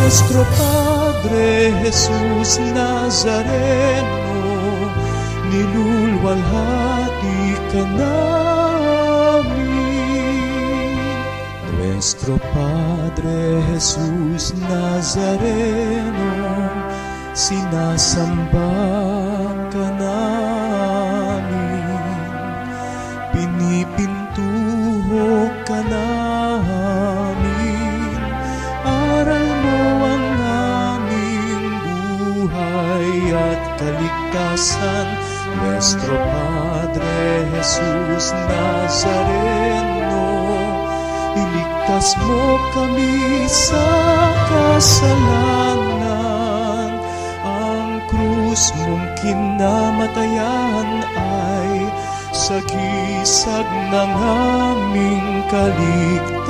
Nuestro Padre Jesus Nazareno, nilulwalhati ka namin. Nuestro Padre Jesus Nazareno, sinasamba ka namin. Pinipintuho ka namin. Aral mo ang aming buhay at kaligtasan. Nuestro Padre Jesus Nazareno, iligtas mo kami sa kasalanan. Ang krus mong kinamatayan ay sagisag ng aming kaligtasan.